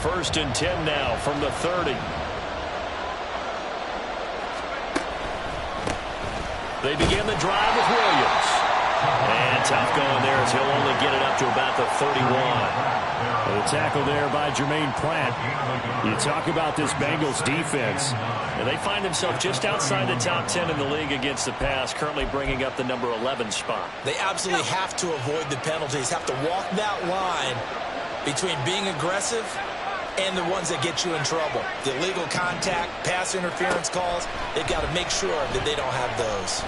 1st and 10 now from the 30. They begin the drive with Williams. And tough going there as he'll only get it up to about the 31. The tackle there by Jermaine Pratt. You talk about this Bengals defense. And they find themselves just outside the top 10 in the league against the pass, currently bringing up the number 11 spot. They absolutely have to avoid the penalties, have to walk that line between being aggressive and the ones that get you in trouble. The illegal contact, pass interference calls, they've got to make sure that they don't have those.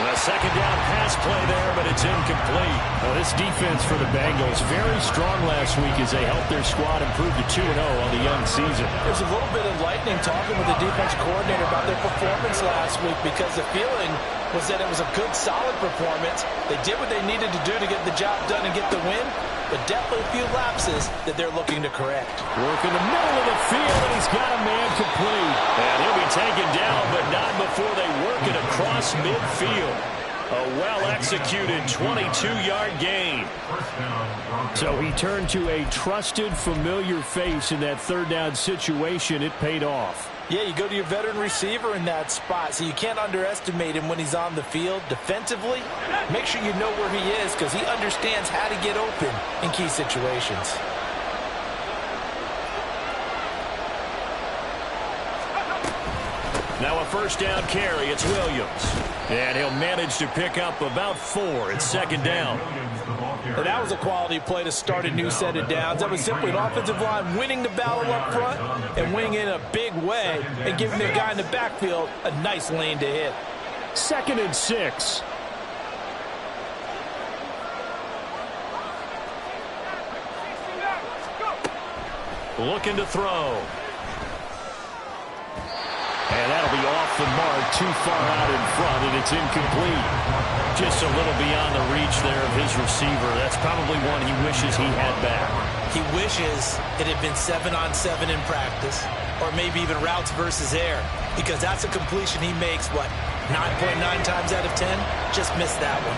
A second down pass play there, but it's incomplete. Well, this defense for the Bengals, very strong last week as they helped their squad improve to 2-0 on the young season. There's a little bit enlightening talking with the defense coordinator about their performance last week because the feeling was that it was a good, solid performance. They did what they needed to do to get the job done and get the win, but definitely a few lapses that they're looking to correct. Work in the middle of the field, and he's got a man complete. And he'll be taken down, but not before they work it across midfield. A well-executed 22-yard gain. So he turned to a trusted, familiar face in that third down situation. It paid off. Yeah, you go to your veteran receiver in that spot, so you can't underestimate him when he's on the field. Defensively, make sure you know where he is because he understands how to get open in key situations. Now a first down carry. It's Williams. And he'll manage to pick up about 4. It's second down. And that was a quality play to start a new set of downs. That was simply an offensive line winning the battle up front and winning in a big way and giving their guy in the backfield a nice lane to hit. 2nd and 6. Looking to throw. And that'll be off the mark, too far out in front, and it's incomplete. Just a little beyond the reach there of his receiver. That's probably one he wishes he had back. He wishes it had been 7-on-7 in practice, or maybe even routes versus air, because that's a completion he makes, 9.9 times out of 10? Just missed that one.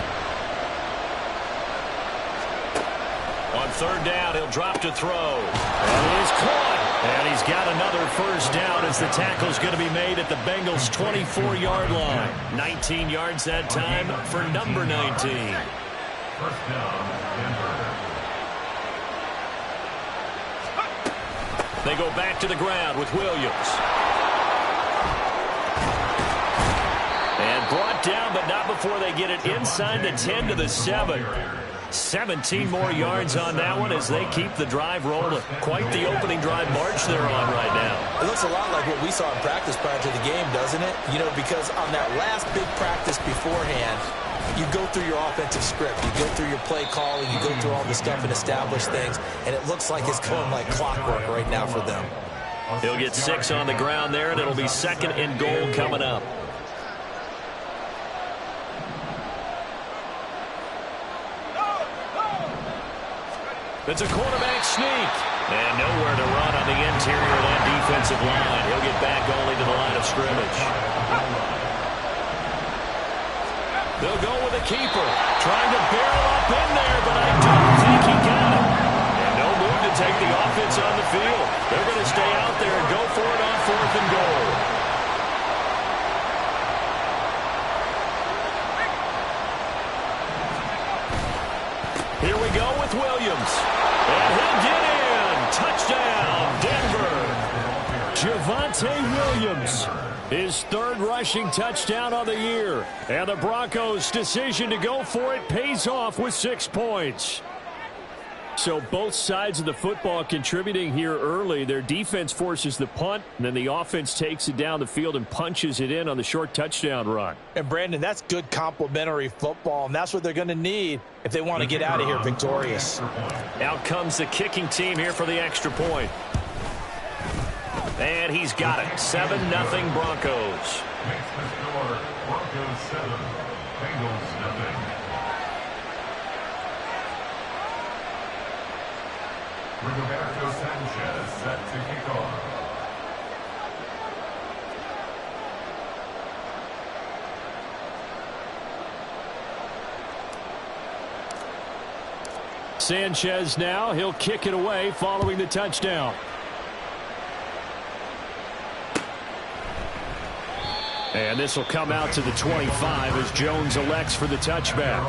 On third down, he'll drop to throw. And it is caught. And he's got another first down as the tackle's going to be made at the Bengals' 24-yard line. 19 yards that time for number 19. First down, Denver. They go back to the ground with Williams. And brought down, but not before they get it inside the 10 to the 7. 17 more yards on that one as they keep the drive rolling. Quite the opening drive march they're on right now. It looks a lot like what we saw in practice prior to the game, doesn't it? You know, because on that last big practice beforehand, you go through your offensive script, you go through your play calling, you go through all the stuff and establish things, and it looks like it's going like clockwork right now for them. He'll get 6 on the ground there, and it'll be 2nd and goal coming up. It's a quarterback sneak. And nowhere to run on the interior of that defensive line. He'll get back only to the line of scrimmage. They'll go with a keeper. Trying to barrel up in there, but I don't think he got it. And no move to take the offense on the field. They're going to stay out there and go for it on 4th and goal. Here we go with Williams. And he'll get in. Touchdown, Denver. Javonte Williams, his 3rd rushing touchdown of the year. And the Broncos' decision to go for it pays off with 6 points. So both sides of the football contributing here early. Their defense forces the punt, and then the offense takes it down the field and punches it in on the short touchdown run. And, Brandon, that's good complementary football, and that's what they're going to need if they want to get out of here victorious. Out comes the kicking team here for the extra point. And he's got it. 7-0 Broncos. Makes the score Broncos 7, Bengals 0. Rigoberto Sanchez set to kick off. Sanchez now. He'll kick it away following the touchdown. And this will come out to the 25 as Jones elects for the touchback.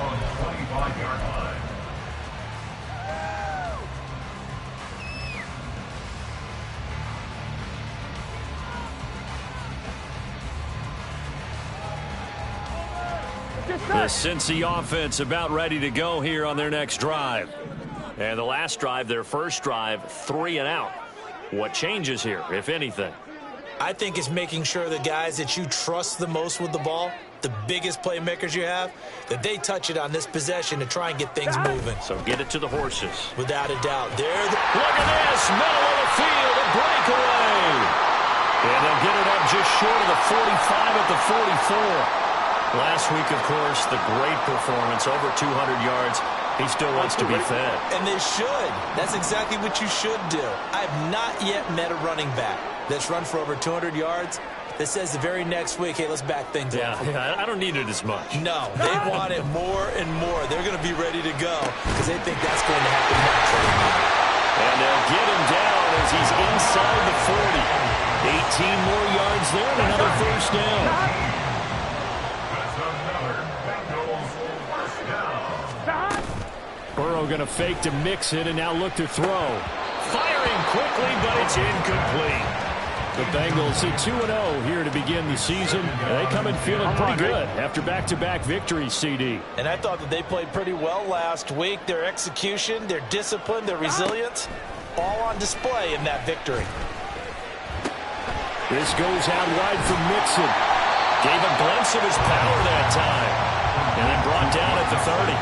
The Cincy offense about ready to go here on their next drive. And the last drive, their first drive, 3 and out. What changes here, if anything? I think it's making sure the guys that you trust the most with the ball, the biggest playmakers you have, that they touch it on this possession to try and get things moving. So get it to the horses. Without a doubt. Look at this, middle of the field, a breakaway. And they'll get it up just short of the 45 at the 44. Last week, of course, the great performance, over 200 yards. He still wants to be fed. And they should. That's exactly what you should do. I have not yet met a running back that's run for over 200 yards that says the very next week, hey, let's back things up. Yeah, I don't need it as much. No, they want it more and more. They're going to be ready to go because they think that's going to happen naturally. And they'll get him down as he's inside the 40. 18 more yards there and another first down. Burrow going to fake to mix it and now look to throw. Firing quickly, but it's incomplete. The Bengals at 2-0 here to begin the season. They come in feeling pretty good after back-to-back victories, CD. And I thought that they played pretty well last week. Their execution, their discipline, their resilience, all on display in that victory. This goes out wide for Mixon. Gave a glimpse of his power that time. And then brought down at the 30.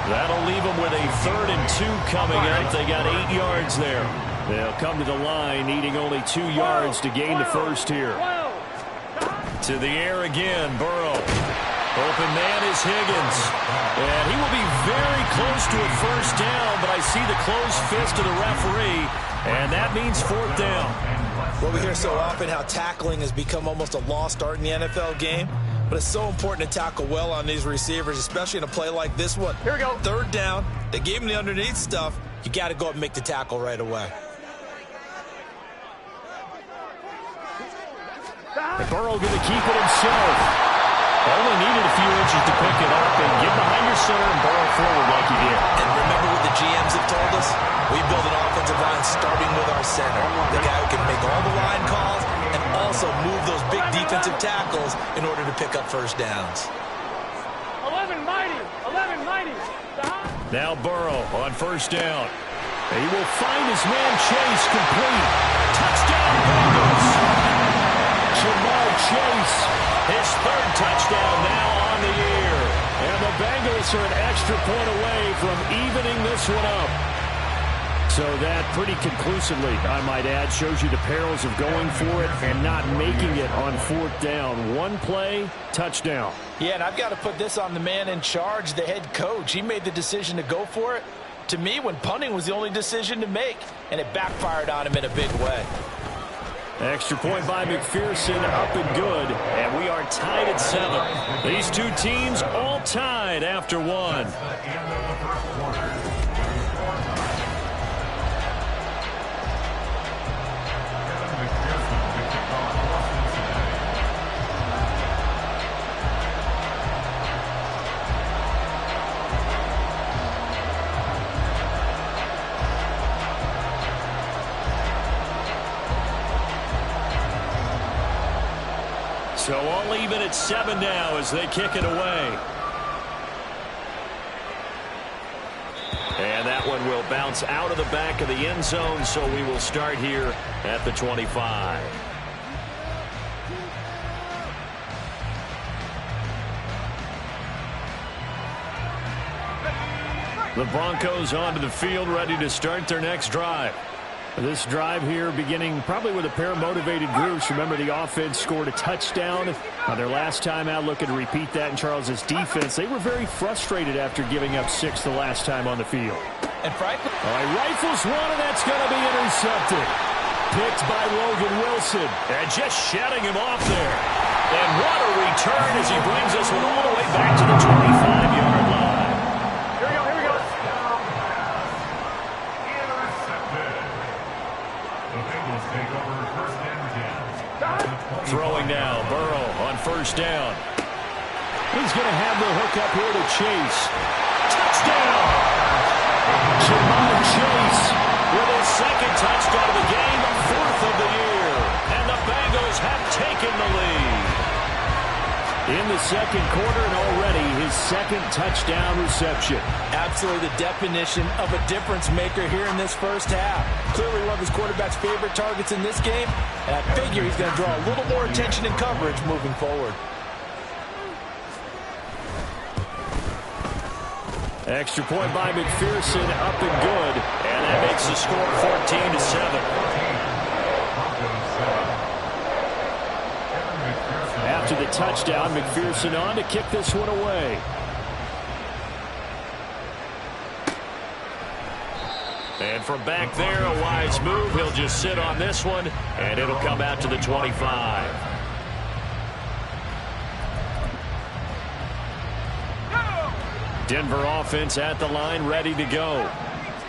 That'll leave them with a 3rd and 2 coming up. They got 8 yards there. They'll come to the line needing only 2 yards to gain the first here. To the air again, Burrow. Open man is Higgins. And he will be very close to a first down, but I see the closed fist of the referee, and that means 4th down. Well, we hear so often how tackling has become almost a lost art in the NFL game. But it's so important to tackle well on these receivers, especially in a play like this one. Here we go. 3rd down. They gave him the underneath stuff. You got to go up and make the tackle right away. And Burrow going to keep it himself. Only needed a few inches to pick it up and get behind your center and Burrow forward like he did. And remember what the GMs have told us? We build an offensive line starting with our center. The guy who can make all the line calls and also move those big defensive tackles in order to pick up first downs. 11 mighty. Now Burrow on first down. He will find his man Chase complete. Touchdown Bengals. Jamar Chase, his 3rd touchdown now on the year. And the Bengals are an extra point away from evening this one up. So that pretty conclusively, I might add, shows you the perils of going for it and not making it on 4th down. One play, touchdown. Yeah, and I've got to put this on the man in charge, the head coach. He made the decision to go for it. To me, when punting was the only decision to make, and it backfired on him in a big way. Extra point by McPherson, up and good, and we are tied at 7. These two teams all tied after 1. So all even at 7 now as they kick it away. And that one will bounce out of the back of the end zone, so we will start here at the 25. The Broncos onto the field, ready to start their next drive. This drive here beginning probably with a pair of motivated groups. Remember, the offense scored a touchdown their last time out, looking to repeat that in Charles's defense. They were very frustrated after giving up 6 the last time on the field. And frankly, all right, rifles one, and that's going to be intercepted. Picked by Logan Wilson. And just shutting him off there. And what a return as he brings us one all the way back to the 25-yard line. Here we go. Bengals take over 1st and 10. Throwing now, Burrow on 1st down. He's going to have the hook up here to Chase. Touchdown! Jamar Chase with his 2nd touchdown of the game, 4th of the year. And the Bengals have taken the lead. In the 2nd quarter, and already his 2nd touchdown reception. Absolutely the definition of a difference maker here in this 1st half. Clearly one of his quarterback's favorite targets in this game, and I figure he's going to draw a little more attention and coverage moving forward. Extra point by McPherson, up and good, and that makes the score 14-7. After the touchdown, McPherson on to kick this one away. And from back there, a wise move. He'll just sit on this one, and it'll come out to the 25. Denver offense at the line, ready to go.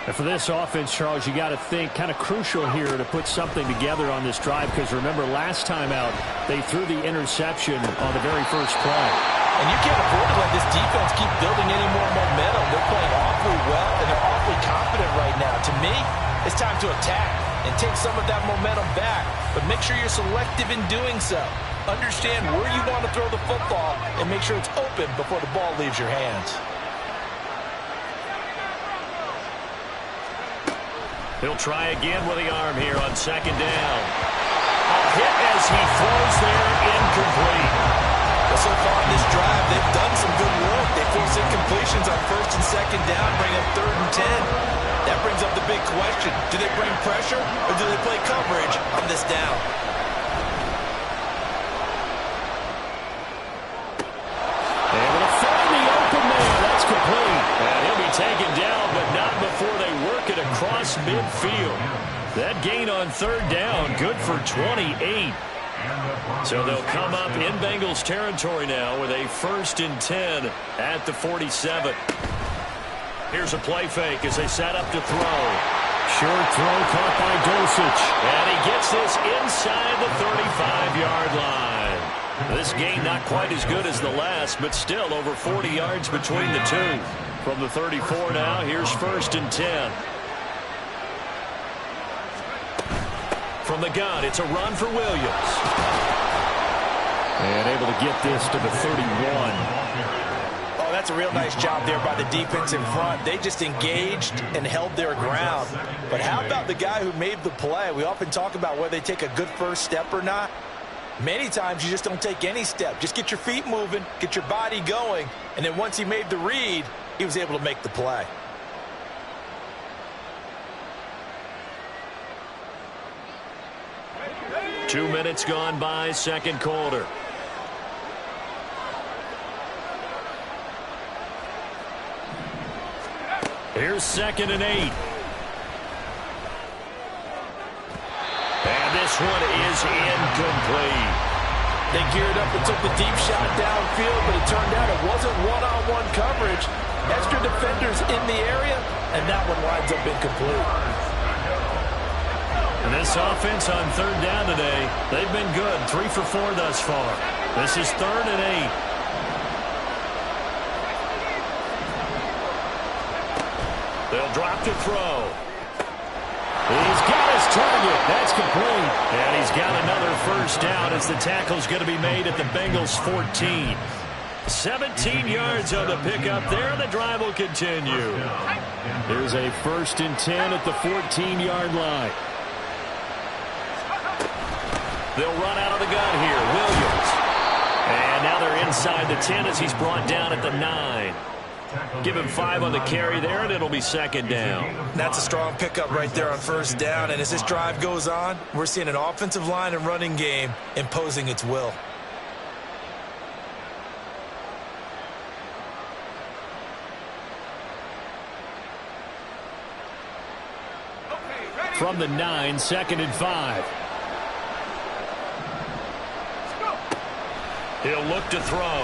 And for this offense, Charles, you got to think kind of crucial here to put something together on this drive, because remember, last time out, they threw the interception on the very first play. And you can't afford to let this defense keep building any more momentum. They're playing awfully well, and they're awfully confident right now. To me, it's time to attack and take some of that momentum back, but make sure you're selective in doing so. Understand where you want to throw the football and make sure it's open before the ball leaves your hands. He'll try again with the arm here on 2nd down. A hit as he throws there, incomplete. Well, so far in this drive, they've done some good work. They force incompletions on 1st and 2nd down, bring up 3rd and 10. That brings up the big question. Do they bring pressure or do they play coverage on this down? Able to find the open man. That's complete. And he'll be taken down, but not before they work it across midfield. That gain on 3rd down, good for 28. So they'll come up in Bengals territory now with a 1st and 10 at the 47. Here's a play fake as they set up to throw. Short throw caught by Dosich. And he gets this inside the 35-yard line. This gain not quite as good as the last, but still over 40 yards between the two. From the 34 now, here's 1st and 10. From the gun, it's a run for Williams. And able to get this to the 31. Oh, that's a real nice job there by the defense in front. They just engaged and held their ground. But how about the guy who made the play? We often talk about whether they take a good first step or not. Many times you just don't take any step. Just get your feet moving, get your body going, and then once he made the read, he was able to make the play. Two minutes gone by, 2nd quarter. Here's 2nd and 8. And this one is incomplete. They geared up and took the deep shot downfield, but it turned out it wasn't one-on-one coverage. Extra defenders in the area, and that one winds up incomplete. And this offense on 3rd down today, they've been good. 3 for 4 thus far. This is 3rd and 8. They'll drop to throw. He's got his target. That's complete. And he's got another 1st down as the tackle's going to be made at the Bengals 14. 17 yards on the pickup there. The drive will continue. Here's a 1st and 10 at the 14-yard line. They'll run out of the gun here. Williams. And now they're inside the 10 as he's brought down at the 9. Give him 5 on the carry there, and it'll be 2nd down. That's a strong pickup right there on 1st down. And as this drive goes on, we're seeing an offensive line and running game imposing its will. From the 9, 2nd and 5. He'll look to throw.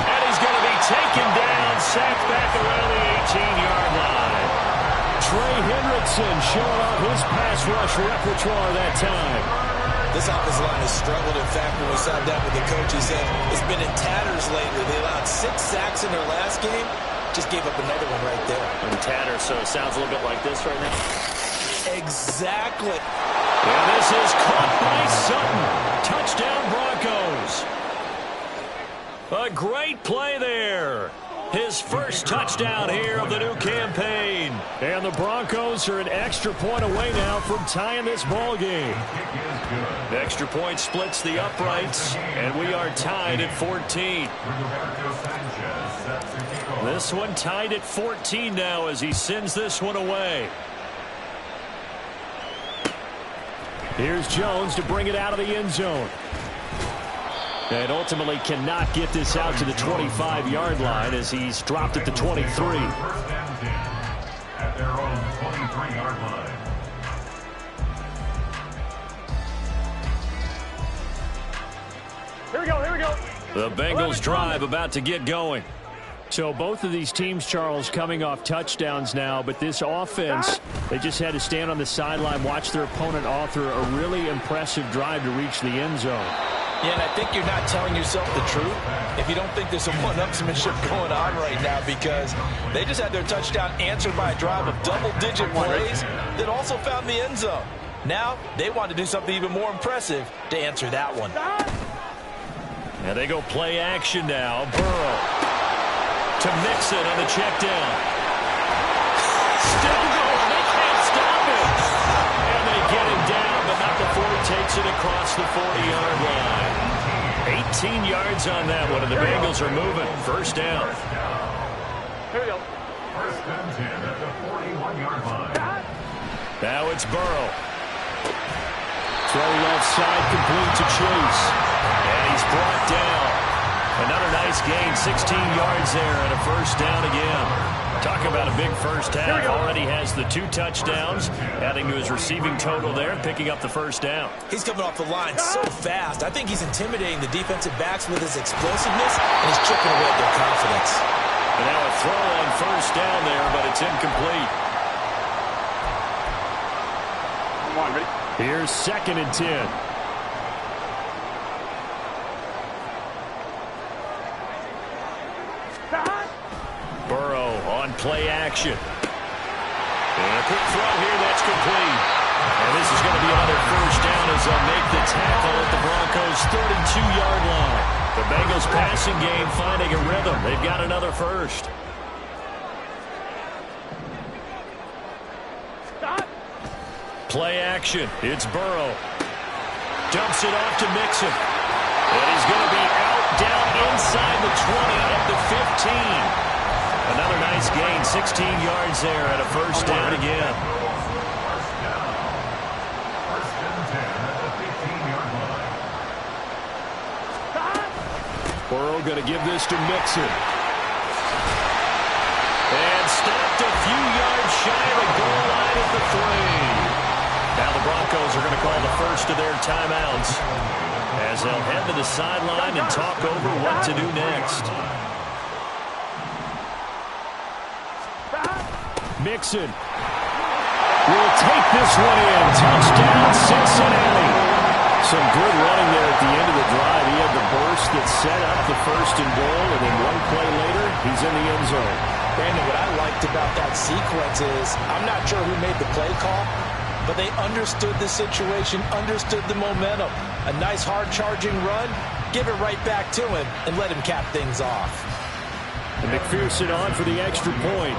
And he's going to be taken down, sacked back around the 18-yard line. Trey Hendrickson showing off his pass rush repertoire that time. This offensive line has struggled. In fact, when we sat down with the coach, he said it's been in tatters lately. They allowed 6 sacks in their last game. Just gave up another one right there. In tatters, so it sounds a little bit like this right now. Exactly. And this is caught by Sutton. Touchdown, Broncos. A great play there. His first touchdown here of the new campaign. And the Broncos are an extra point away now from tying this ball game. The extra point splits the uprights, and we are tied at 14. This one tied at 14 now as he sends this one away. Here's Jones to bring it out of the end zone. And ultimately cannot get this out to the 25-yard line as he's dropped at the 23. First and 10 at their own 23-yard line. Here we go, here we go. The Bengals drive about to get going. So both of these teams, Charles, coming off touchdowns now, but this offense, they just had to stand on the sideline, watch their opponent author a really impressive drive to reach the end zone. Yeah, and I think you're not telling yourself the truth if you don't think there's some one-upsmanship going on right now, because they just had their touchdown answered by a drive of double-digit plays that also found the end zone. Now they want to do something even more impressive to answer that one. And they go play action now. Burrow to Mixon on the check down. Still going. They can't stop it. And they get him down, but not before he takes it across the 40-yard line. 18 yards on that one, and the Bengals are moving. First down. Here we go. First and 10 at the 41-yard line. Now it's Burrow. Throw left side complete to Chase. And he's brought down. Another nice gain, 16 yards there, and a first down again. Talk about a big first half. Already has the 2 touchdowns, adding to his receiving total there, picking up the first down. He's coming off the line so fast. I think he's intimidating the defensive backs with his explosiveness, and he's chipping away at their confidence. And now a throw on first down there, but it's incomplete. Come on, ready? Here's 2nd and 10. Burrow on play action. And a quick throw here, that's complete. And this is going to be another first down as they'll make the tackle at the Broncos' 32-yard line. The Bengals passing game finding a rhythm. They've got another first. Play action. It's Burrow. Dumps it off to Mixon. And he's going to be out down inside the 20 at the 15. Another nice gain, 16 yards there and a first down again. First and 10 at the 15-yard line. Burrow going to give this to Mixon. And stopped a few yards shy of the goal line at the 3. Now the Broncos are going to call the first of their timeouts as they'll head to the sideline and talk over what to do next. Mixon will take this one in. Touchdown, Cincinnati. Some good running there at the end of the drive. He had the burst that set up the first and goal, and then one play later, he's in the end zone. Brandon, what I liked about that sequence is I'm not sure who made the play call, but they understood the situation, understood the momentum. A nice hard-charging run, give it right back to him, and let him cap things off. And McPherson on for the extra point.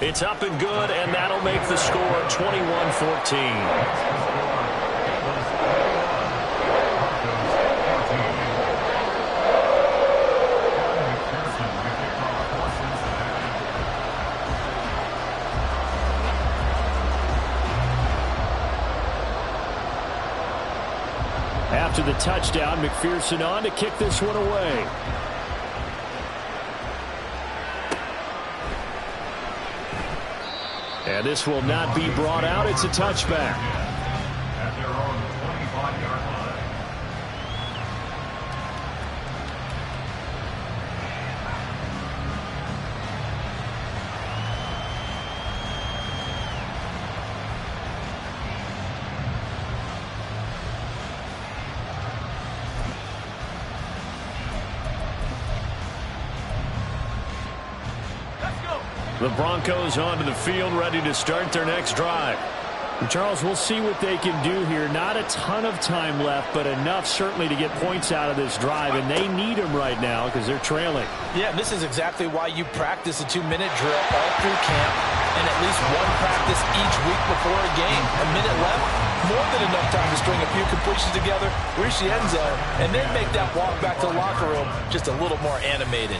It's up and good, and that'll make the score 21-14. After the touchdown, McPherson on to kick this one away. And this will not be brought out. It's a touchback. At their own 25-yard line. The Broncos onto the field, ready to start their next drive. And Charles, we'll see what they can do here. Not a ton of time left, but enough certainly to get points out of this drive, and they need them right now because they're trailing. Yeah, this is exactly why you practice a 2-minute drill all through camp and at least one practice each week before a game. A minute left, more than enough time to string a few completions together, reach the end zone, and then make that walk back to the locker room just a little more animated.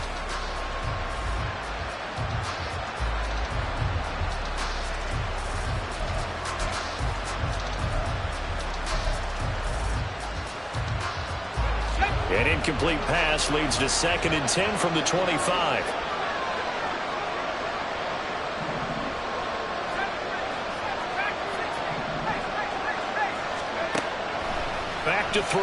An incomplete pass leads to 2nd and 10 from the 25. Back to throw.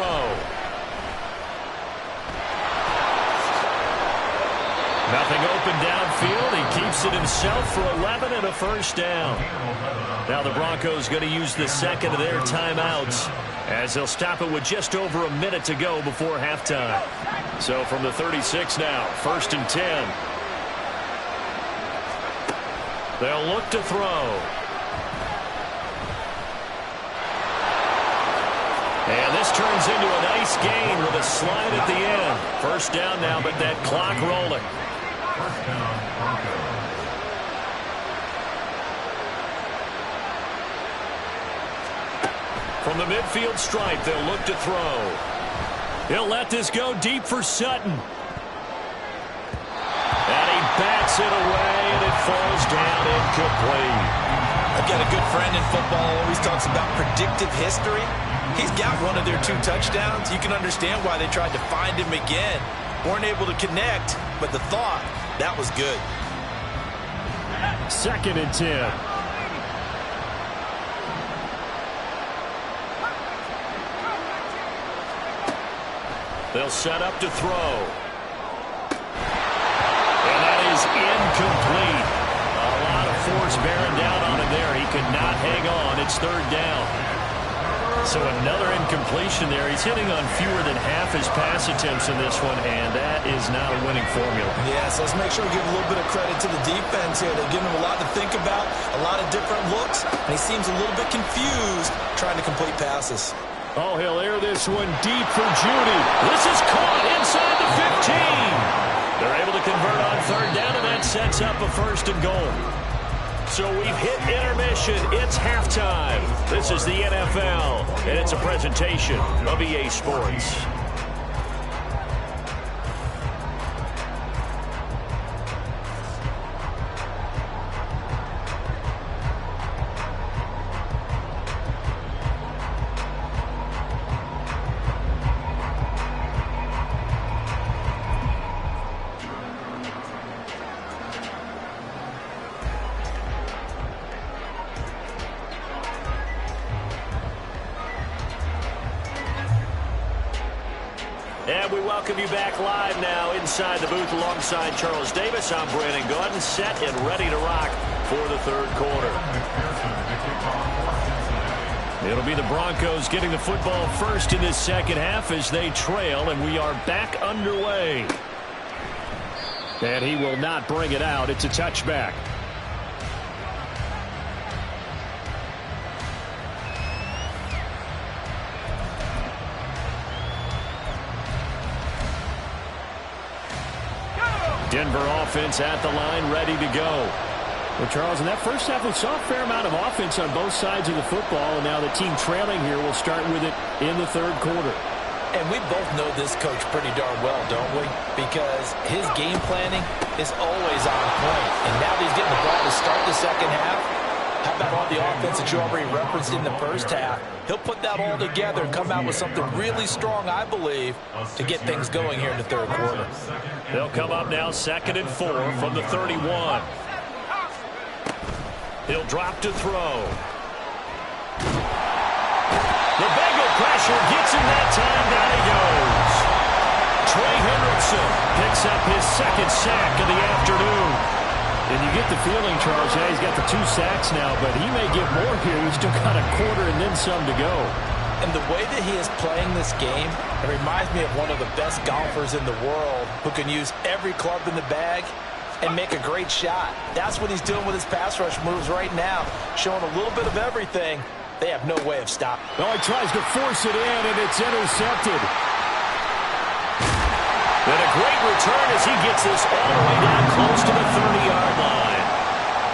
Nothing open downfield. He keeps it himself for 11 and a first down. Now the Broncos going to use the second of their timeouts, as they'll stop it with just over a minute to go before halftime. So from the 36 now, 1st and 10. They'll look to throw. And this turns into a nice gain with a slide at the end. First down now, but that clock rolling. First down, Broncos. From the midfield stripe, they'll look to throw. He'll let this go deep for Sutton. And he bats it away, and it falls down incomplete. I've got a good friend in football who always talks about predictive history. He's got one of their 2 touchdowns. You can understand why they tried to find him again. Weren't able to connect, but the thought, that was good. 2nd and 10. They'll set up to throw. And that is incomplete. A lot of force bearing down on him there. He could not hang on. It's 3rd down. So another incompletion there. He's hitting on fewer than half his pass attempts in this one, and that is not a winning formula. Yeah, so let's make sure we give a little bit of credit to the defense here. They're giving him a lot to think about, a lot of different looks, and he seems a little bit confused trying to complete passes. Oh, he'll air this one deep for Judy. This is caught inside the 15. They're able to convert on 3rd down, and that sets up a 1st and goal. So we've hit intermission. It's halftime. This is the NFL, and it's a presentation of EA Sports. And we welcome you back live now inside the booth alongside Charles Davis. I'm Brandon Gaudin, set and ready to rock for the 3rd quarter. It'll be the Broncos getting the football first in this 2nd half as they trail, and we are back underway. And he will not bring it out. It's a touchback. Denver offense at the line, ready to go. Well, Charles, in that first half, we saw a fair amount of offense on both sides of the football, and now the team trailing here will start with it in the 3rd quarter. And we both know this coach pretty darn well, don't we? Because his game planning is always on point. And now that he's getting the ball to start the 2nd half, how about all the offense that you already referenced in the first half? He'll put that all together and come out with something really strong, I believe, to get things going here in the 3rd quarter. They'll come up now 2nd and 4 from the 31. He'll drop to throw. The Bengal pressure gets him that time. Down he goes. Trey Hendrickson picks up his 2nd sack of the afternoon. And you get the feeling, Charles, yeah, he's got the 2 sacks now, but he may get more here. He's still got a quarter and then some to go. And the way that he is playing this game, it reminds me of one of the best golfers in the world who can use every club in the bag and make a great shot. That's what he's doing with his pass rush moves right now, showing a little bit of everything. They have no way of stopping. Oh, he tries to force it in, and it's intercepted. And a great return as he gets this all the way down close to the 30-yard line.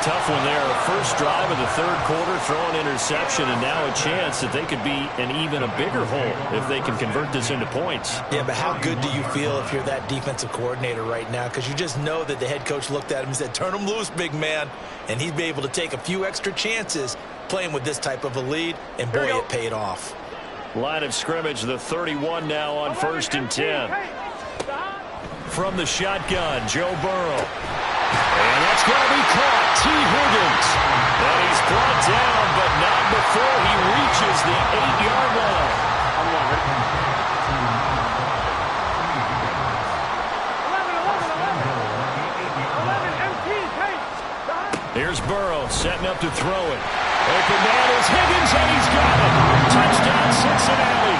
Tough one there. First drive of the third quarter, throw an interception, and now a chance that they could be an even a bigger hole if they can convert this into points. Yeah, but how good do you feel if you're that defensive coordinator right now? Because you just know that the head coach looked at him and said, turn him loose, big man. And he'd be able to take a few extra chances playing with this type of a lead, and boy, it paid off. Line of scrimmage, the 31 now on 1st and 10. From the shotgun, Joe Burrow. And that's going to be caught. T. Higgins. And he's brought down, but not before he reaches the 8-yard line. Here's Burrow setting up to throw it. Open man is Higgins, and he's got it. Touchdown, Cincinnati.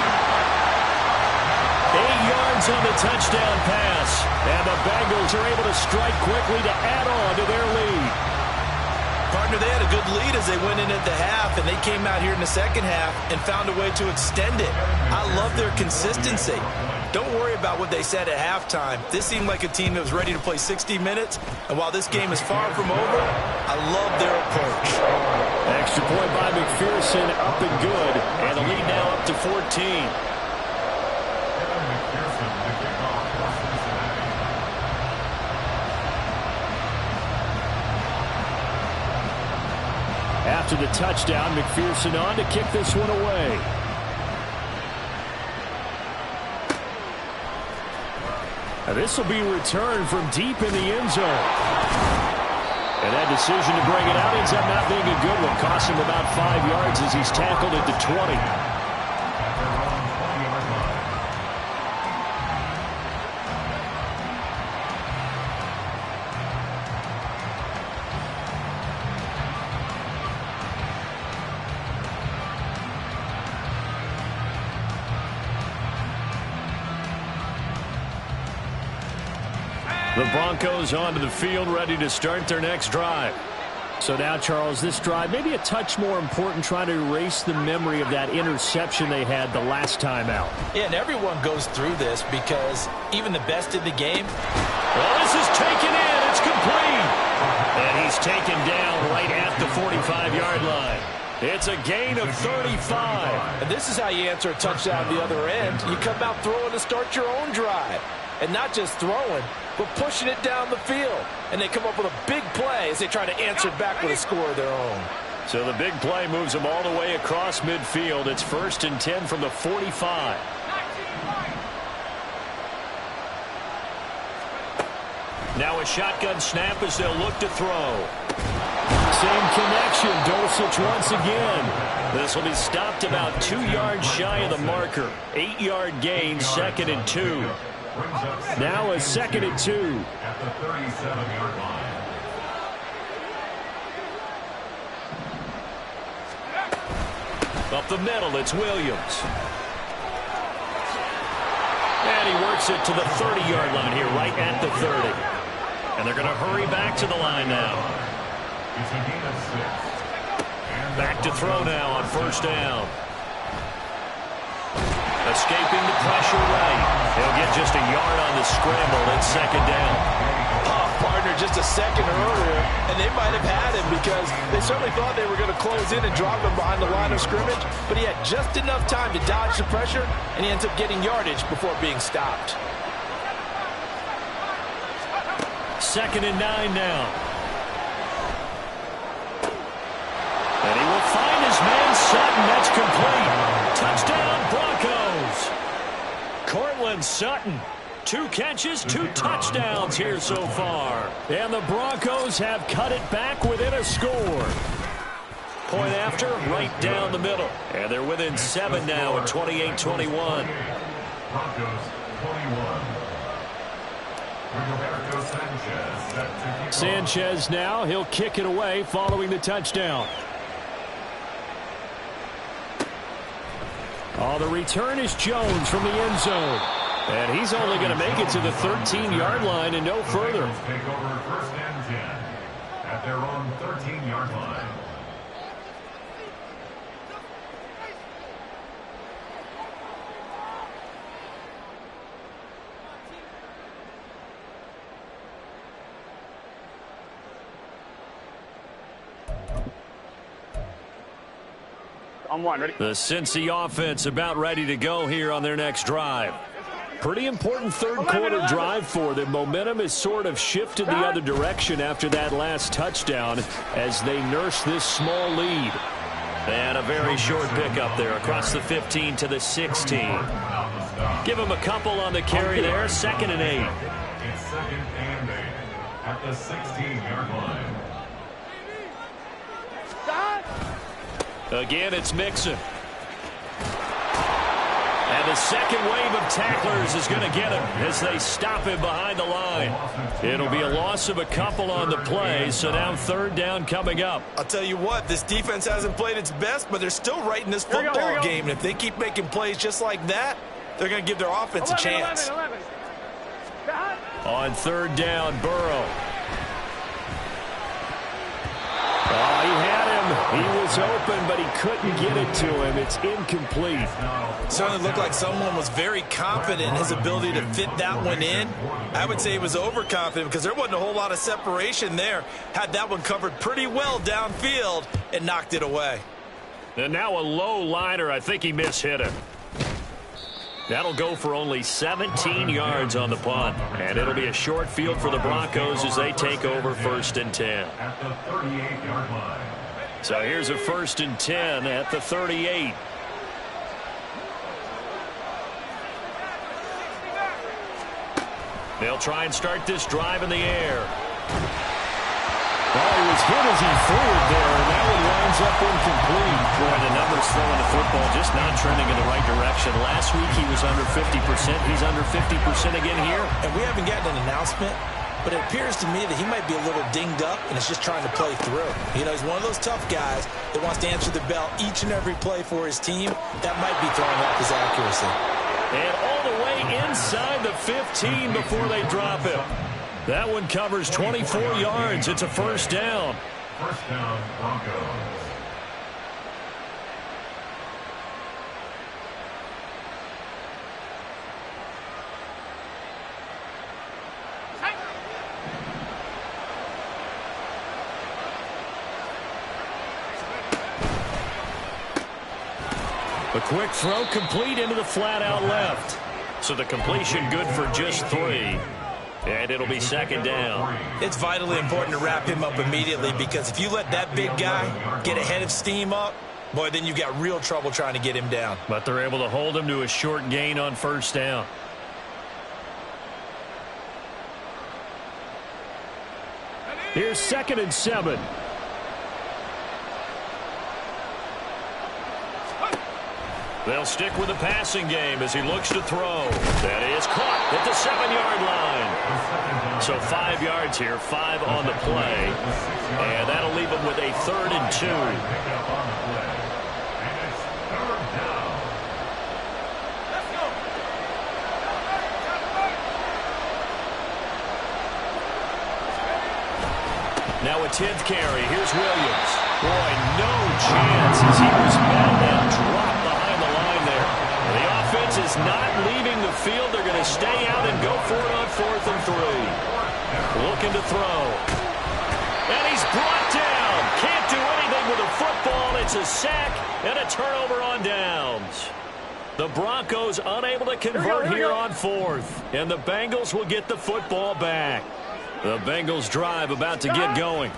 8 yards on the touchdown pass. And the Bengals are able to strike quickly to add on to their lead. Partner, they had a good lead as they went in at the half, and they came out here in the second half and found a way to extend it. I love their consistency. Don't worry about what they said at halftime. This seemed like a team that was ready to play 60 minutes, and while this game is far from over, I love their approach. Extra point by McPherson, up and good, and the lead now up to 14. After the touchdown, McPherson on to kick this one away. And this will be returned from deep in the end zone. And that decision to bring it out ends up not being a good one. Cost him about 5 yards as he's tackled at the 20. The Broncos onto the field, ready to start their next drive. So now, Charles, this drive maybe a touch more important, trying to erase the memory of that interception they had the last time out. Yeah, and everyone goes through this because even the best in the game. Well, this is taken in. It's complete. And he's taken down right at the 45-yard line. It's a gain of 35. And this is how you answer a touchdown the other end. You come out throwing to start your own drive. And not just throwing, but pushing it down the field. And they come up with a big play as they try to answer back with a score of their own. So the big play moves them all the way across midfield. It's 1st and 10 from the 45. Now a shotgun snap as they'll look to throw. Same connection. Dulcich once again. This will be stopped about 2 yards shy of the marker. 8-yard gain, 2nd and 2. Now a 2nd and 2. At the 37-yard line. Up the middle, it's Williams. And he works it to the 30-yard line here, right at the 30. And they're going to hurry back to the line now. It's a gain of 6. Back to throw now on 1st down. Escaping the pressure right. He'll get just a yard on the scramble. It's 2nd down. Partner, just a second earlier, and they might have had him because they certainly thought they were going to close in and drop him behind the line of scrimmage, but he had just enough time to dodge the pressure, and he ends up getting yardage before being stopped. 2nd and 9 now. And he will find his man Sutton. That's complete. Touchdown, Broncos. Courtland Sutton. 2 catches, 2 touchdowns here so far. And the Broncos have cut it back within a score. Point after, right down the middle. And they're within 7 now at 28-21. Broncos 21. Roberto Sanchez set to kick off. Sanchez now, he'll kick it away following the touchdown. Oh, the return is Jones from the end zone. And he's only going to make it to the 13-yard line and no further. Take over 1st and 10 at their own 13-yard line. On one, ready? The Cincy offense about ready to go here on their next drive. Pretty important third-quarter drive for them. Momentum has sort of shifted the other direction after that last touchdown as they nurse this small lead. And a very short pickup there across the 15 to the 16. Give them a couple on the carry there. 2nd and 8. It's 2nd and 8 at the 16-yard line. Again, it's Mixon. And the second wave of tacklers is going to get him as they stop him behind the line. It'll be a loss of a couple on the play, so now 3rd down coming up. I'll tell you what, this defense hasn't played its best, but they're still right in this football game. And if they keep making plays just like that, they're going to give their offense a chance. 11. On 3rd down, Burrow. Oh, he had him. He was open, but he couldn't get it to him. It's incomplete. Certainly looked like someone was very confident in his ability to fit that one in. I would say he was overconfident because there wasn't a whole lot of separation there. Had that one covered pretty well downfield and knocked it away. And now a low liner. I think he mishit it. That'll go for only 17 yards on the punt. And it'll be a short field for the Broncos as they take over 1st and 10. At the 38-yard line. So here's a 1st and 10 at the 38. They'll try and start this drive in the air. Well, he was hit as he threw it there, and that one winds up incomplete. Boy, the numbers throwing the football just not trending in the right direction. Last week he was under 50%. He's under 50% again here. And we haven't gotten an announcement, but it appears to me that he might be a little dinged up and is just trying to play through. You know, he's one of those tough guys that wants to answer the bell each and every play for his team. That might be throwing off his accuracy. And all the way inside the 15 before they drop him. That one covers 24 yards. It's a 1st down. 1st down, Broncos. A quick throw complete into the flat out left. So the completion good for just 3. And it'll be 2nd down. It's vitally important to wrap him up immediately because if you let that big guy get a head of steam up, boy, then you've got real trouble trying to get him down. But they're able to hold him to a short gain on 1st down. Here's 2nd and 7. They'll stick with the passing game as he looks to throw. That is caught at the 7-yard line. So 5 yards here, 5 on the play. And that'll leave him with a 3rd and 2. Now a 10th carry. Here's Williams. Boy, no chance as he was met and dropped behind the line there. The offense is not leaving the field. They're going to stay out and go for it on 4th and 3. Looking to throw. And he's brought down. Can't do anything with the football. It's a sack and a turnover on downs. The Broncos unable to convert here on 4th. And the Bengals will get the football back. The Bengals drive about to get going.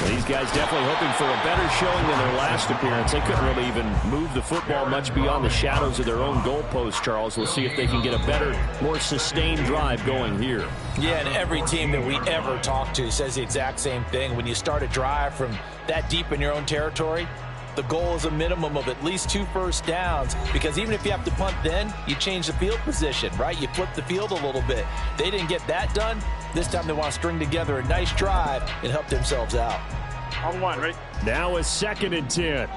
These guys definitely hoping for a better showing than their last appearance. They couldn't really even move the football much beyond the shadows of their own goalpost, Charles. We'll see if they can get a better, more sustained drive going here. Yeah, and every team that we ever talk to says the exact same thing. When you start a drive from that deep in your own territory, the goal is a minimum of at least 2 first downs, because even if you have to punt then, you change the field position, right? You flip the field a little bit. They didn't get that done. This time they want to string together a nice drive and help themselves out. On 1, ready? Now a 2nd and 10.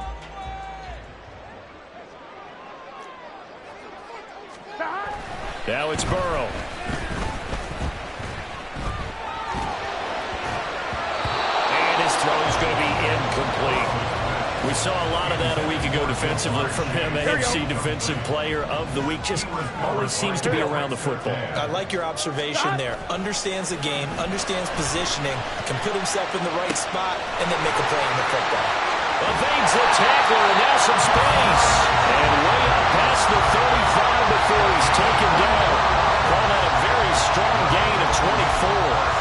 Now it's Burrow. And his throw is going to be incomplete. We saw a lot of that a week ago defensively from him. AFC Defensive Player of the Week. Just always seems to be around the football. I like your observation there. Understands the game, understands positioning, can put himself in the right spot, and then make a play in the football. Evades the tackler, and now some space. And way up past the 35 before he's taken down. Call that a very strong gain of 24.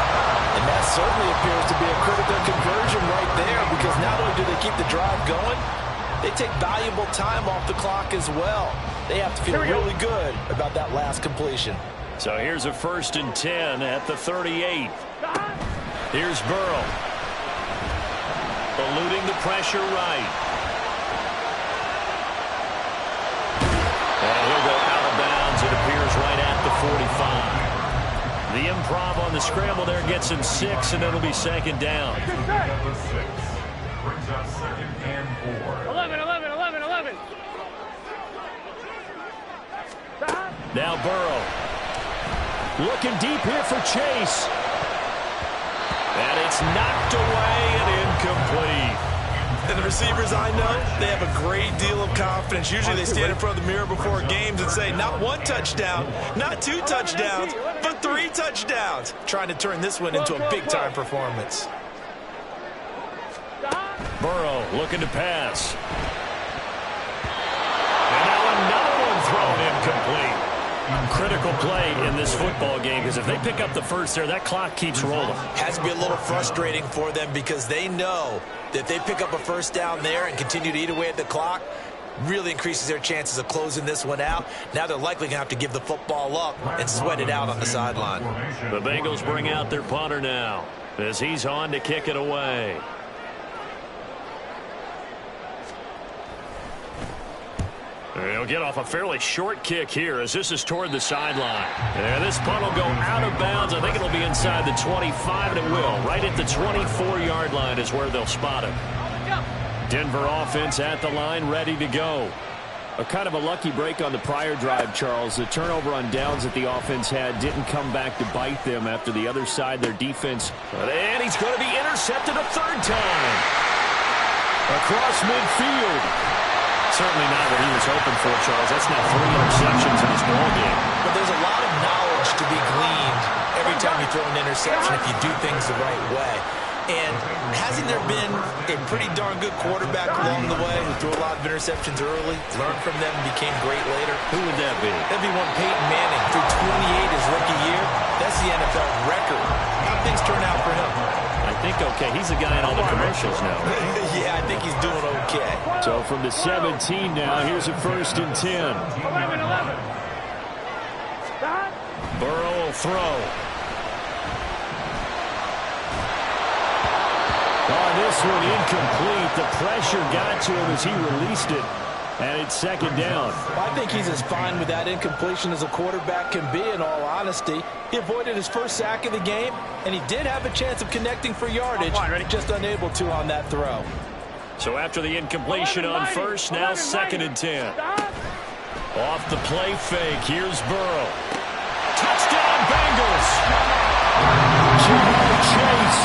And that certainly appears to be a critical conversion right there, because not only do they keep the drive going, they take valuable time off the clock as well. They have to feel really good about that last completion. So here's a 1st and 10 at the 38. Here's Burrow. Eluding the pressure right. And he'll go out of bounds. It appears right at the 45. The improv on the scramble there gets him 6, and it'll be 2nd down. Number 6 brings up 2nd and 4. 11. Now Burrow. Looking deep here for Chase. And it's knocked away and incomplete. And the receivers I know, they have a great deal of confidence. Usually they stand in front of the mirror before games and say, not 1 touchdown, not 2 touchdowns, but 3 touchdowns. Trying to turn this one into a big-time performance. Burrow looking to pass. And now another one thrown incomplete. Critical play in this football game, because if they pick up the first there, that clock keeps rolling. Has to be a little frustrating for them, because they know that if they pick up a first down there and continue to eat away at the clock, really increases their chances of closing this one out. Now they're likely going to have to give the football up and sweat it out on the sideline. The Bengals bring out their punter now as he's on to kick it away. He'll get off a fairly short kick here as this is toward the sideline. And this punt will go out of bounds. I think it'll be inside the 25, and it will. Right at the 24-yard line is where they'll spot him. Denver offense at the line, ready to go. A kind of a lucky break on the prior drive, Charles. The turnover on downs that the offense had didn't come back to bite them after the other side, their defense. And he's going to be intercepted a 3rd time. Across midfield. Certainly not what he was hoping for, Charles. That's now 3 interceptions in this ball game. But there's a lot of knowledge to be gleaned every time you throw an interception if you do things the right way. And hasn't there been a pretty darn good quarterback along the way who threw a lot of interceptions early, learned from them, and became great later? Who would that be? That'd be one Peyton Manning. Threw 28 his rookie year. That's the NFL record. How did things turn out for him? I think okay. He's the guy in all the commercials now. Yeah, I think he's doing okay. So from the 17 now, here's a 1st and 10. 11. Burrow will throw. On this one, incomplete. The pressure got to him as he released it. And it's 2nd down. I think he's as fine with that incompletion as a quarterback can be, in all honesty. He avoided his first sack of the game, and he did have a chance of connecting for yardage, just unable to on that throw. So after the incompletion on 1st, now 2nd and 10. Off the play fake, here's Burrow. Touchdown, Bengals! Ja'Marr Chase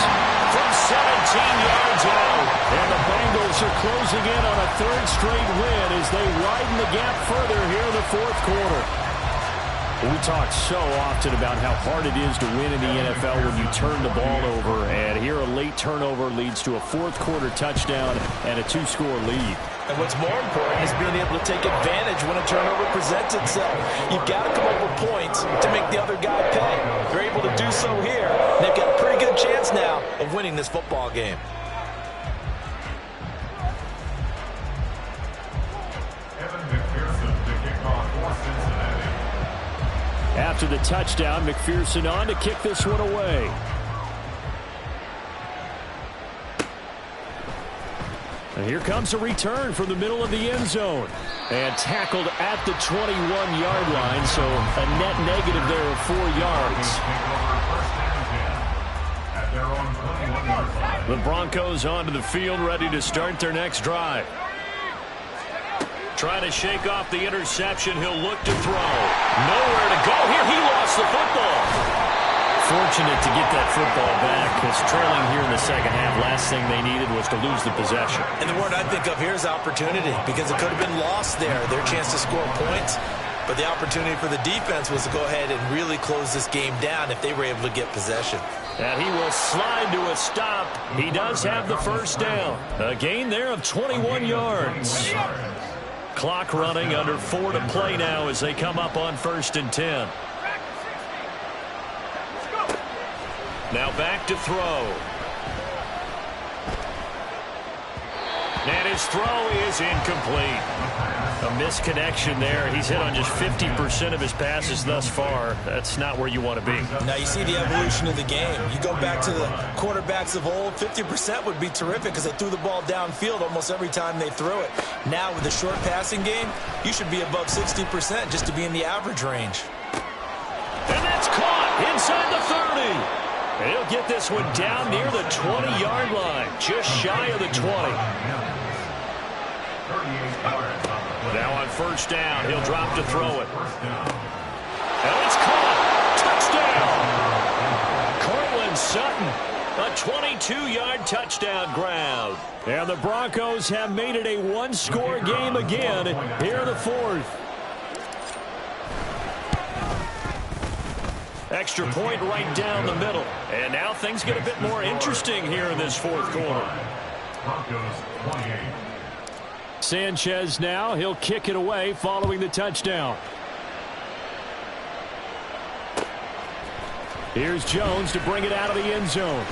from 17 yards out. And the Bengals are closing in on a 3rd straight win as they widen the gap further here in the 4th quarter. We talk so often about how hard it is to win in the NFL when you turn the ball over. And here a late turnover leads to a 4th quarter touchdown and a 2-score lead. And what's more important is being able to take advantage when a turnover presents itself. You've got to come up with points to make the other guy pay. They're able to do so here. And they've got a pretty good chance now of winning this football game. Evan McPherson to kick off for Cincinnati. After the touchdown, McPherson on to kick this one away. And here comes a return from the middle of the end zone. And tackled at the 21-yard line, so a net negative there of 4 yards. The Broncos onto the field, ready to start their next drive. Trying to shake off the interception. He'll look to throw. Nowhere to go here. He lost the football. Fortunate to get that football back, because trailing here in the second half, last thing they needed was to lose the possession. And the word I think of here is opportunity, because it could have been lost there, their chance to score points. But the opportunity for the defense was to go ahead and really close this game down if they were able to get possession. And he will slide to a stop. He does have the first down. A gain there of 21 yards. Clock running, under 4 to play now as they come up on 1st and 10. Now back to throw. And his throw is incomplete. A misconnection there. He's hit on just 50% of his passes thus far. That's not where you want to be. Now you see the evolution of the game. You go back to the quarterbacks of old, 50% would be terrific because they threw the ball downfield almost every time they threw it. Now with the short passing game, you should be above 60% just to be in the average range. And that's caught inside the 30. And he'll get this one down near the 20-yard line, just shy of the 20. Now on 1st down, he'll drop to throw it. And it's caught. Touchdown. Cortland Sutton, a 22-yard touchdown grab. And the Broncos have made it a one-score game again here in the 4th. Extra point right down the middle. And now things get a bit more interesting here in this 4th quarter. Sanchez now. He'll kick it away following the touchdown. Here's Jones to bring it out of the end zone.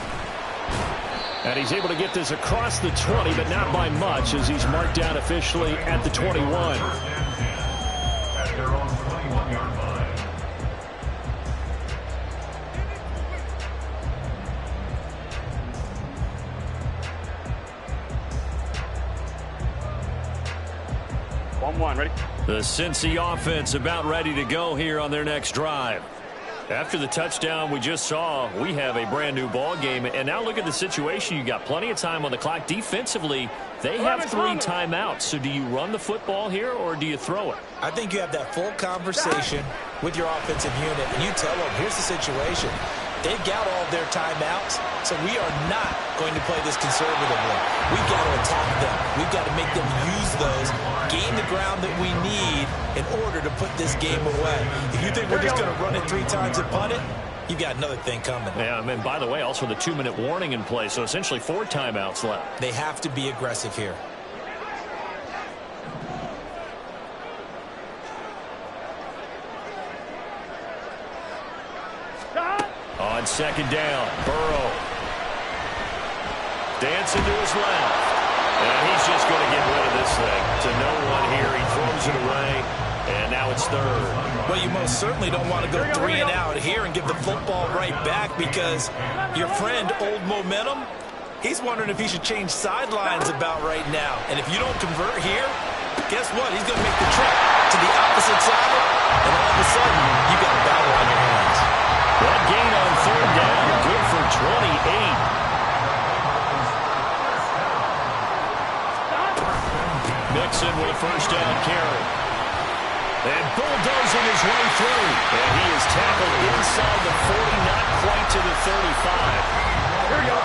And he's able to get this across the 20, but not by much as he's marked down officially at the 21. At their own 21-yard line. One, ready? The Cincy offense about ready to go here on their next drive. After the touchdown we just saw, we have a brand new ball game. And now look at the situation. You got plenty of time on the clock. Defensively, they have 3 timeouts. So do you run the football here or do you throw it? I think you have that full conversation with your offensive unit, and you tell them, here's the situation. They've got all their timeouts, so we are not going to play this conservatively. We've got to attack them. We've got to make them use those, gain the ground that we need in order to put this game away. If you think we're just going to run it 3 times and punt it, you've got another thing coming. Yeah, and by the way, also the 2-minute warning in play, so essentially 4 timeouts left. They have to be aggressive here. On 2nd down, Burrow. Dancing to his left. And he's just going to get rid of this thing. To no one here. He throws it away. And now it's 3rd. Well, you most certainly don't want to go 3 and out here and give the football right back, because your friend, Old Momentum, he's wondering if he should change sidelines about right now. And if you don't convert here, guess what? He's going to make the trip to the opposite side. And all of a sudden, you got a battle on your hands. That gain on 3rd down, good for 28. Mixon with a 1st down carry. And bulldozing his way through. And he is tackled inside the 40, not quite to the 35. Here we go.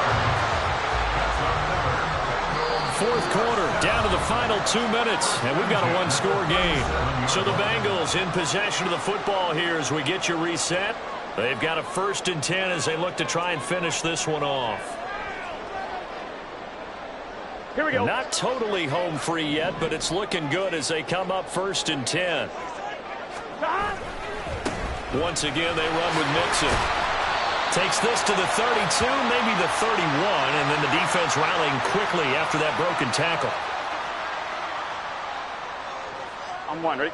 4th quarter, down to the final 2 minutes, and we've got a one-score game. So the Bengals in possession of the football here as we get you reset. They've got a 1st and 10 as they look to try and finish this one off. Here we go. Not totally home free yet, but it's looking good as they come up 1st and 10. Once again, they run with Mixon. Takes this to the 32, maybe the 31, and then the defense rallying quickly after that broken tackle. I'm 1, ready?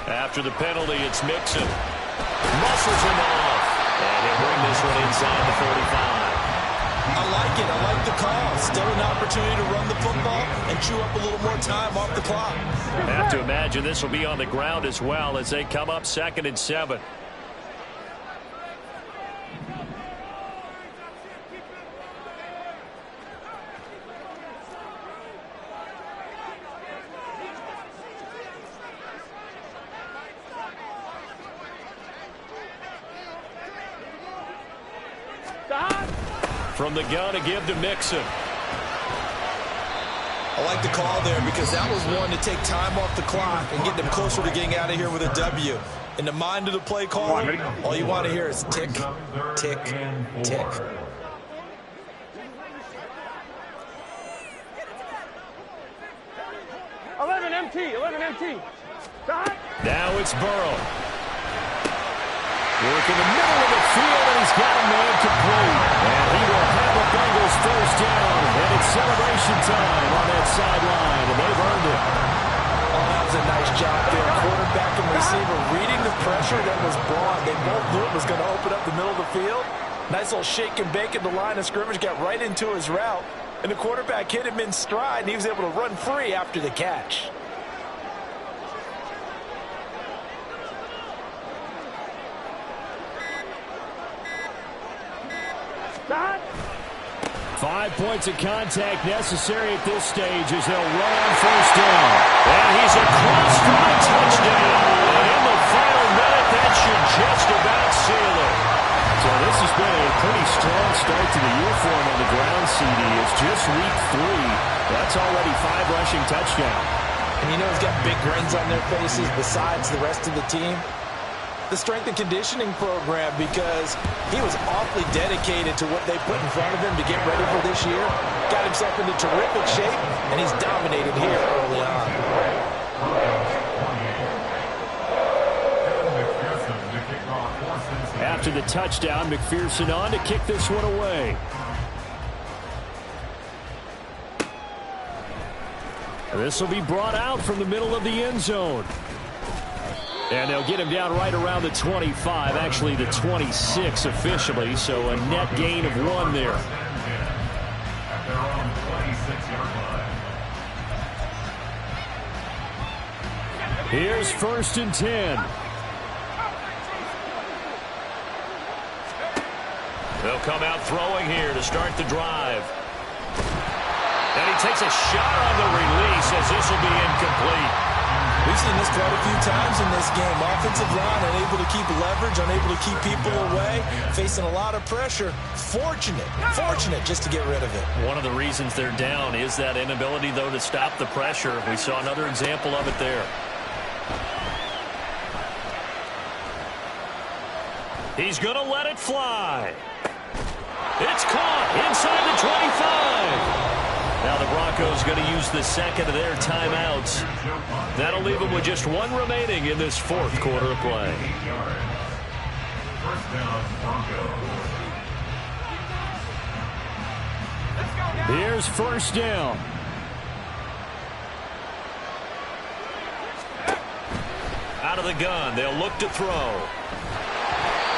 After the penalty, it's Mixon. Muscles him off. And he'll bring this one inside the 45. I like it. I like the call. Still an opportunity to run the football and chew up a little more time off the clock. I have to imagine this will be on the ground as well as they come up 2nd and 7. from the gun to give to Mixon. I like the call there because that was one to take time off the clock and get them closer to getting out of here with a W. In the mind of the play call, all you want to hear is tick, tick, tick. Eleven MT. Now it's Burrow. Work in the middle of the field, and he's got a man complete. And he will have the Bengals first down. And it's celebration time on that sideline, and they've earned it. Oh, that was a nice job there. Quarterback and receiver reading the pressure that was brought. They both knew it was going to open up the middle of the field. Nice little shake and bake at the line of scrimmage, got right into his route. And the quarterback hit him in stride, and he was able to run free after the catch. Stop. 5 points of contact necessary at this stage as they'll run on first down. And he's across for a touchdown. And in the final minute, that should just about seal it. So this has been a pretty strong start to the year for him on the ground, CD. It's just week 3. That's already 5 rushing touchdowns. And you know he's got big grins on their faces besides the rest of the team. The strength and conditioning program, because he was awfully dedicated to what they put in front of him to get ready for this year. Got himself into terrific shape, and he's dominated here early on. After the touchdown, McPherson on to kick this one away. This will be brought out from the middle of the end zone. And they'll get him down right around the 25, actually the 26 officially, so a net gain of 1 there. Here's 1st and 10. They'll come out throwing here to start the drive. And he takes a shot on the release as this will be incomplete. We've seen this quite a few times in this game. Offensive line unable to keep leverage, unable to keep people away, facing a lot of pressure. Fortunate just to get rid of it. One of the reasons they're down is that inability, though, to stop the pressure. We saw another example of it there. He's going to let it fly. It's caught inside the 25. Now the Broncos going to use the second of their timeouts. That'll leave them with just 1 remaining in this 4th quarter of play. Here's 1st down. Out of the gun, they'll look to throw.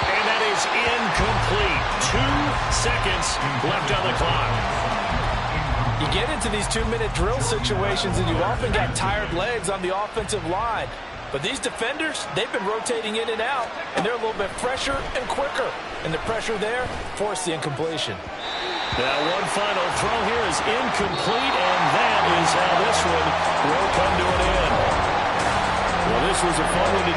And that is incomplete. 2 seconds left on the clock. You get into these 2-minute drill situations, and you often got tired legs on the offensive line. But these defenders, they've been rotating in and out, and they're a little bit fresher and quicker. And the pressure there forced the incompletion. Now one final throw here is incomplete, and that is how this one will come to an end. Well, this was a fun one to